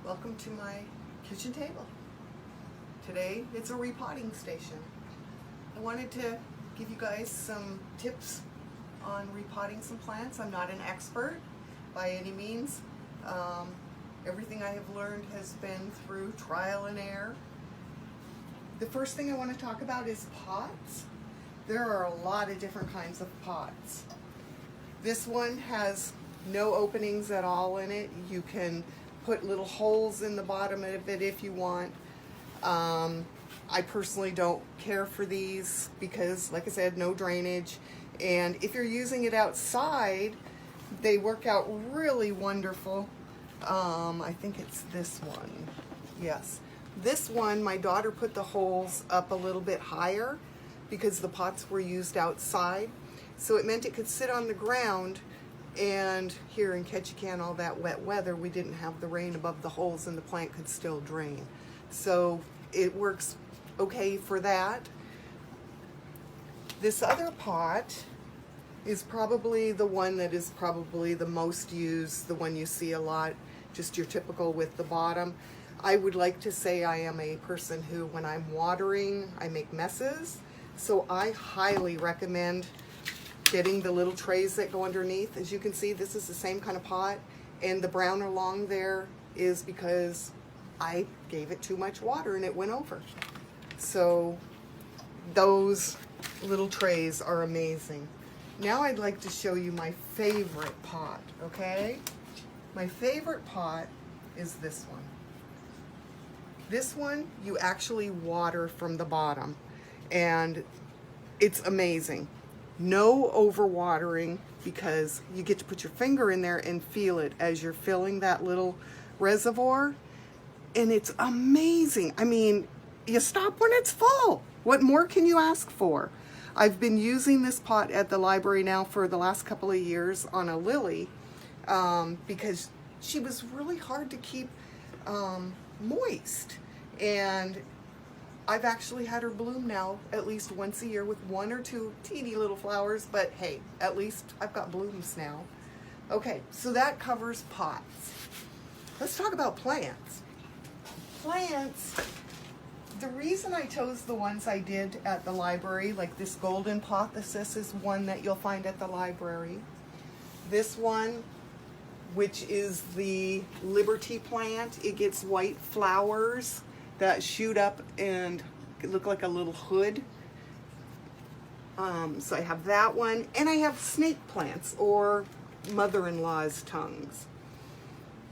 Welcome to my kitchen table. Today it's a repotting station. I wanted to give you guys some tips on repotting some plants. I'm not an expert by any means. Everything I have learned has been through trial and error. The first thing I want to talk about is pots. There are a lot of different kinds of pots. This one has no openings at all in it. You can put little holes in the bottom of it if you want. I personally don't care for these because, like I said, no drainage. And if you're using it outside, they work out really wonderful. I think it's this one. Yes. This one, my daughter put the holes up a little bit higher because the pots were used outside. So it meant it could sit on the ground, and here in Ketchikan, all that wet weather, we didn't have the rain above the holes and the plant could still drain. So it works okay for that. This other pot is probably the one that is probably the most used, the one you see a lot, just your typical with the bottom. I would like to say I am a person who, when I'm watering, I make messes. So I highly recommend getting the little trays that go underneath. As you can see, this is the same kind of pot, and the brown along there is because I gave it too much water and it went over. So those little trays are amazing. Now I'd like to show you my favorite pot, okay? My favorite pot is this one. This one, you actually water from the bottom, and it's amazing. No overwatering, because you get to put your finger in there and feel it as you're filling that little reservoir, and it's amazing. I mean, you stop when it's full. What more can you ask for? I've been using this pot at the library now for the last couple of years on a lily because she was really hard to keep moist, and I've actually had her bloom now at least once a year with one or two teeny little flowers, but hey, at least I've got blooms now. Okay, so that covers pots. Let's talk about plants. Plants, the reason I chose the ones I did at the library, like this golden pothos is one that you'll find at the library. This one, which is the Liberty plant, it gets white flowers that shoot up and look like a little hood. So I have that one, and I have snake plants, or mother-in-law's tongues.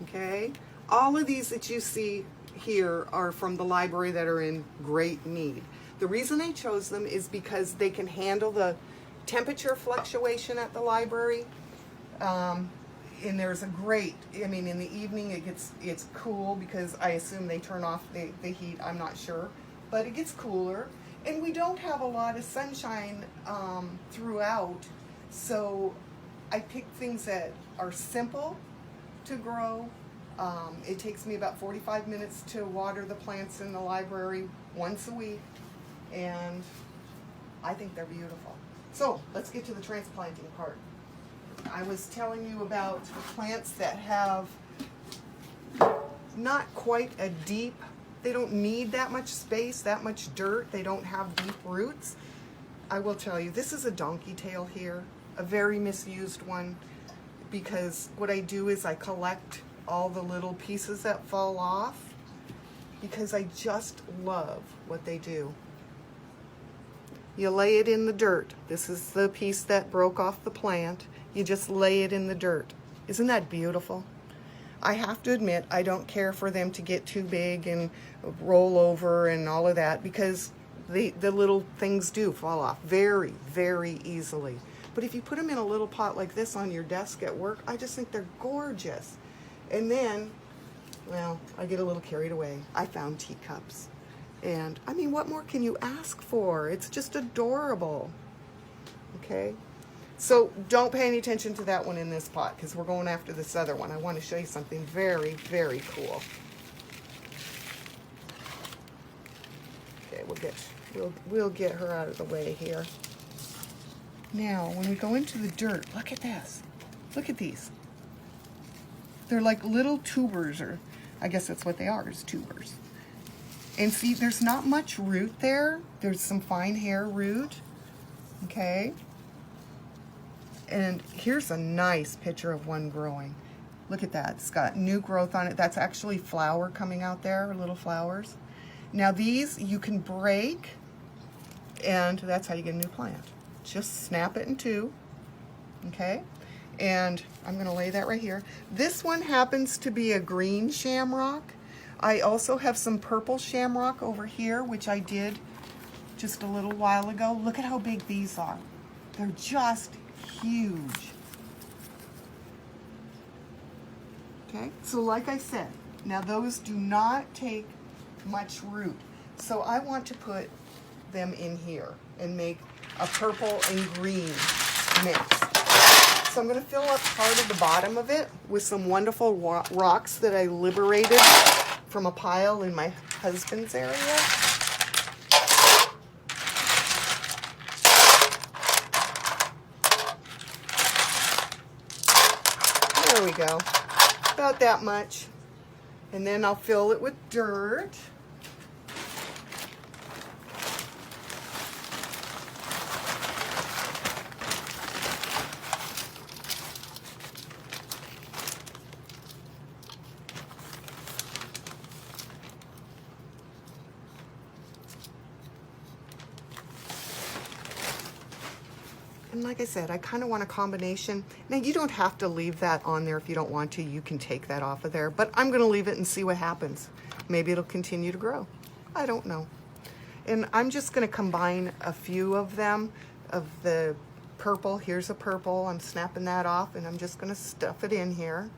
Okay, all of these that you see here are from the library that are in great need. The reason I chose them is because they can handle the temperature fluctuation at the library. And there's a great, I mean, in the evening it's cool because I assume they turn off the heat, I'm not sure, but it gets cooler, and we don't have a lot of sunshine throughout, so I pick things that are simple to grow. It takes me about 45 minutes to water the plants in the library once a week, and I think they're beautiful. So let's get to the transplanting part. I was telling you about plants that have not quite a deep, they don't need that much space, that much dirt, they don't have deep roots. I will tell you, this is a donkey tail here, a very misused one, because what I do is I collect all the little pieces that fall off because I just love what they do. You lay it in the dirt. This is the piece that broke off the plant. You just lay it in the dirt. Isn't that beautiful? I have to admit, I don't care for them to get too big and roll over and all of that, because the little things do fall off very, very easily. But if you put them in a little pot like this on your desk at work, I just think they're gorgeous. And then, well, I get a little carried away. I found teacups. And I mean, what more can you ask for? It's just adorable. Okay? So don't pay any attention to that one in this pot, because we're going after this other one. I want to show you something very, very cool. Okay, we'll get her out of the way here. Now, when we go into the dirt, look at this. Look at these. They're like little tubers, or I guess that's what they are, is tubers. And see, there's not much root there. There's some fine hair root, okay? And here's a nice picture of one growing. Look at that, it's got new growth on it. That's actually flower coming out there, little flowers. Now these you can break, and that's how you get a new plant. Just snap it in two, okay? And I'm gonna lay that right here. This one happens to be a green shamrock. I also have some purple shamrock over here, which I did just a little while ago. Look at how big these are. They're just huge. Okay, so like I said, now those do not take much root. So I want to put them in here and make a purple and green mix. So I'm going to fill up part of the bottom of it with some wonderful rocks that I liberated from a pile in my husband's area. There we go. About that much. And then I'll fill it with dirt. And like I said, I kind of want a combination. Now you don't have to leave that on there if you don't want to. You can take that off of there, but I'm going to leave it and see what happens. Maybe it'll continue to grow. I don't know. And I'm just going to combine a few of them, of the purple. Here's a purple. I'm snapping that off, and I'm just going to stuff it in here.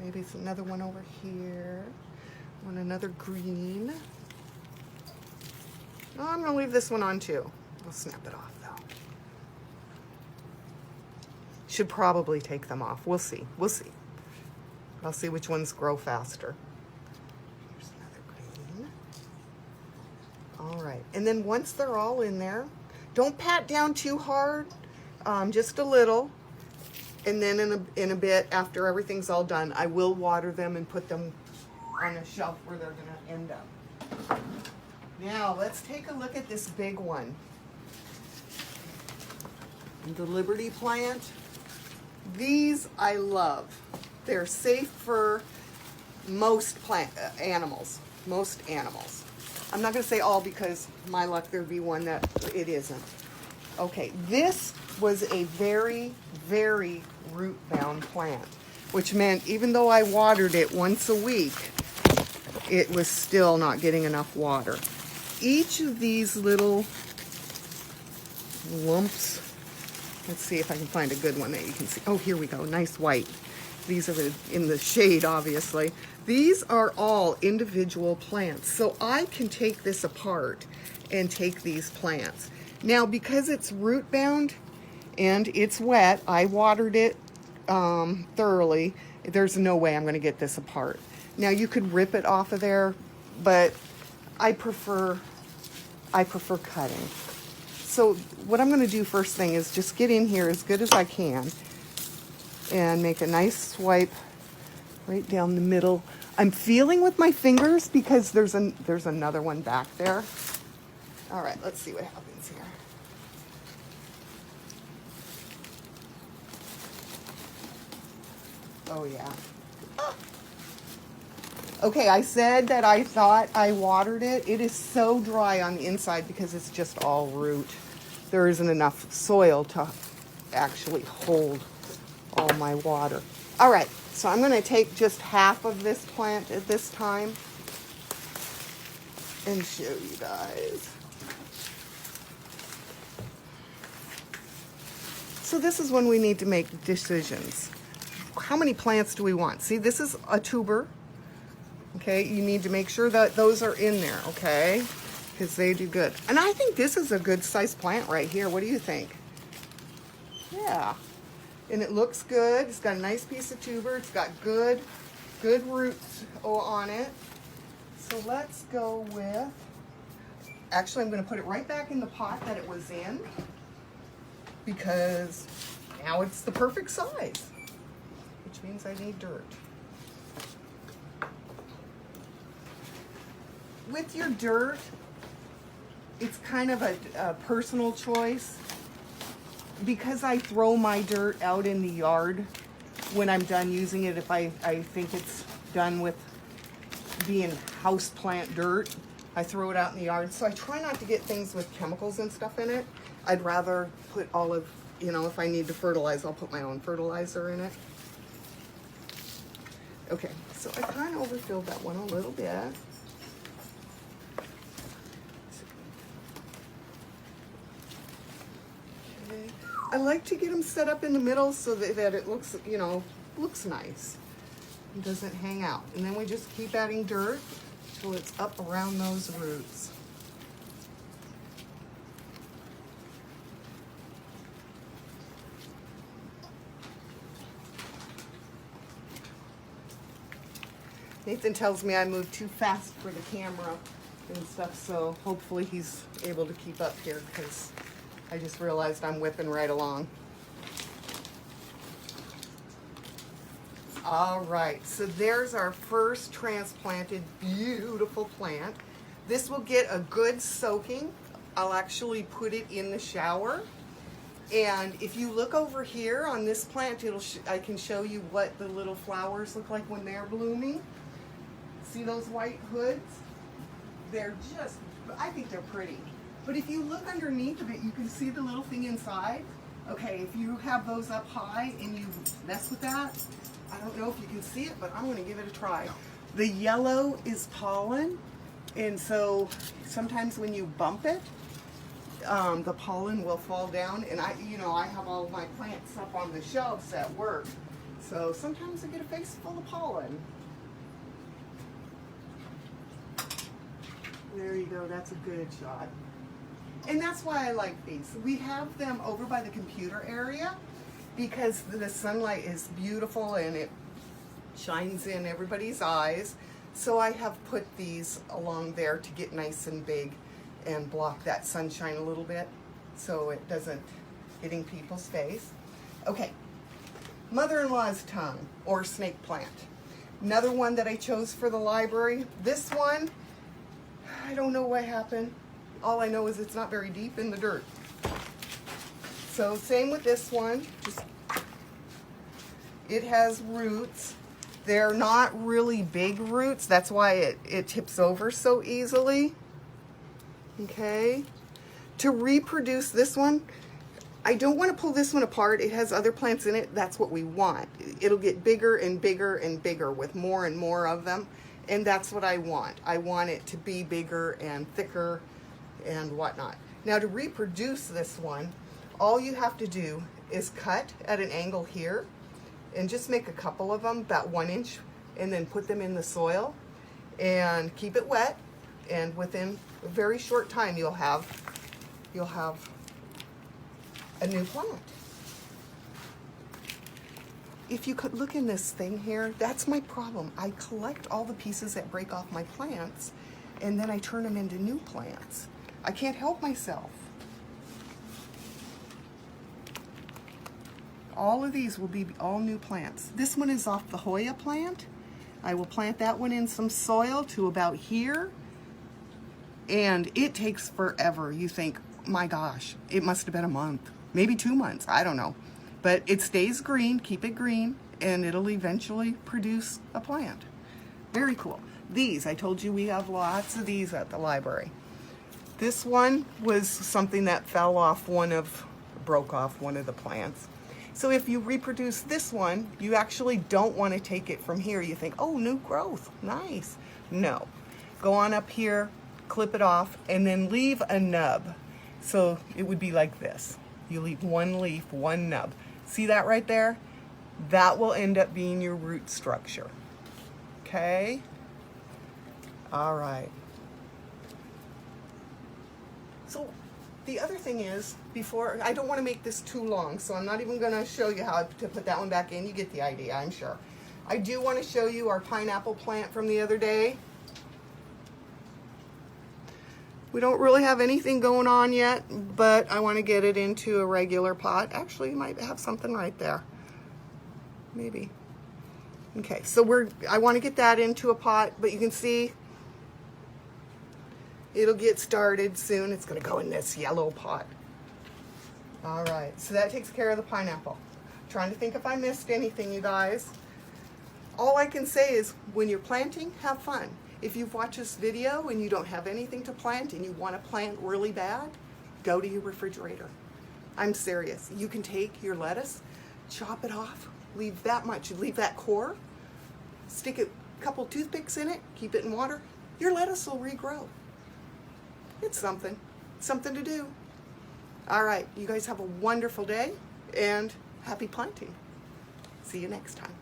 Maybe it's another one over here. I want another green. Oh, I'm going to leave this one on too. I'll snap it off though. Should probably take them off. We'll see. We'll see. I'll see which ones grow faster. Here's another green. All right. And then once they're all in there, don't pat down too hard, just a little. And then in a bit, after everything's all done, I will water them and put them on a shelf where they're going to end up. Now, let's take a look at this big one. The Liberty plant. These I love. They're safe for most animals. Most animals. I'm not going to say all because my luck there'd be one that it isn't. Okay, this was a very, very root-bound plant, which meant even though I watered it once a week, it was still not getting enough water. Each of these little lumps, let's see if I can find a good one that you can see. Oh, here we go, nice white. These are in the shade, obviously. These are all individual plants, so I can take this apart and take these plants. Now, because it's root bound and it's wet, I watered it thoroughly. There's no way I'm going to get this apart. Now, you could rip it off of there, but I prefer cutting. So what I'm going to do first thing is just get in here as good as I can and make a nice swipe right down the middle. I'm feeling with my fingers because there's another one back there. All right, let's see what happens here. Oh yeah. Ah. Okay, I said that I thought I watered it. It is so dry on the inside because it's just all root. There isn't enough soil to actually hold all my water. All right, so I'm going to take just half of this plant at this time and show you guys. So this is when we need to make decisions. How many plants do we want? See, this is a tuber. Okay, you need to make sure that those are in there, okay? Because they do good. And I think this is a good sized plant right here. What do you think? Yeah. And it looks good. It's got a nice piece of tuber. It's got good roots on it. So let's go with, actually I'm going to put it right back in the pot that it was in because now it's the perfect size. means I need dirt. With your dirt, it's kind of a personal choice. Because I throw my dirt out in the yard when I'm done using it, if I think it's done with being houseplant dirt, I throw it out in the yard. So I try not to get things with chemicals and stuff in it. I'd rather put all of, you know, if I need to fertilize, I'll put my own fertilizer in it. Okay, so I kind of overfilled that one a little bit. Okay. I like to get them set up in the middle so that it looks, you know, looks nice. It doesn't hang out. And then we just keep adding dirt till it's up around those roots. Nathan tells me I move too fast for the camera and stuff, so hopefully he's able to keep up here because I just realized I'm whipping right along. All right, so there's our first transplanted beautiful plant. This will get a good soaking. I'll actually put it in the shower. And if you look over here on this plant, I can show you what the little flowers look like when they're blooming. See those white hoods? They're just, I think they're pretty. But if you look underneath of it, you can see the little thing inside. Okay, if you have those up high and you mess with that, I don't know if you can see it, but I'm gonna give it a try. The yellow is pollen, and so sometimes when you bump it, the pollen will fall down. And I have all my plants up on the shelves at work, so sometimes I get a face full of pollen. There you go, that's a good shot. And that's why I like these. We have them over by the computer area because the sunlight is beautiful and it shines in everybody's eyes. So I have put these along there to get nice and big and block that sunshine a little bit so it doesn't get in people's face. Okay, mother-in-law's tongue or snake plant. Another one that I chose for the library. This one, I don't know what happened. All I know is it's not very deep in the dirt. So same with this one. It has roots. They're not really big roots. That's why it tips over so easily. Okay. To reproduce this one, I don't want to pull this one apart. It has other plants in it. That's what we want. It'll get bigger and bigger and bigger with more and more of them. And that's what I want. I want it to be bigger and thicker and whatnot. Now to reproduce this one, all you have to do is cut at an angle here and just make a couple of them, about 1 inch, and then put them in the soil and keep it wet. And within a very short time, you'll have a new plant. If you could look in this thing here, that's my problem. I collect all the pieces that break off my plants and then I turn them into new plants. I can't help myself. All of these will be all new plants. This one is off the Hoya plant. I will plant that one in some soil to about here. And it takes forever. You think, my gosh, it must have been a month, maybe 2 months, I don't know. But it stays green, keep it green, and it'll eventually produce a plant. Very cool. These, I told you we have lots of these at the library. This one was something that broke off one of the plants. So if you reproduce this one, you actually don't want to take it from here. You think, oh, new growth, nice. No, go on up here, clip it off, and then leave a nub. So it would be like this. You leave one leaf, one nub. See that right there? That will end up being your root structure. Okay? All right. So the other thing is, I don't want to make this too long, so I'm not even going to show you how to put that one back in. You get the idea, I'm sure. I do want to show you our pineapple plant from the other day. We don't really have anything going on yet, but I want to get it into a regular pot. Actually, you might have something right there. Maybe. Okay, so I want to get that into a pot, but you can see it'll get started soon. It's going to go in this yellow pot. All right, so that takes care of the pineapple. Trying to think if I missed anything, you guys. All I can say is when you're planting, have fun. If you've watched this video and you don't have anything to plant and you want to plant really bad, go to your refrigerator. I'm serious. You can take your lettuce, chop it off, leave that much, leave that core, stick a couple toothpicks in it, keep it in water, your lettuce will regrow. It's something to do. All right, you guys have a wonderful day and happy planting. See you next time.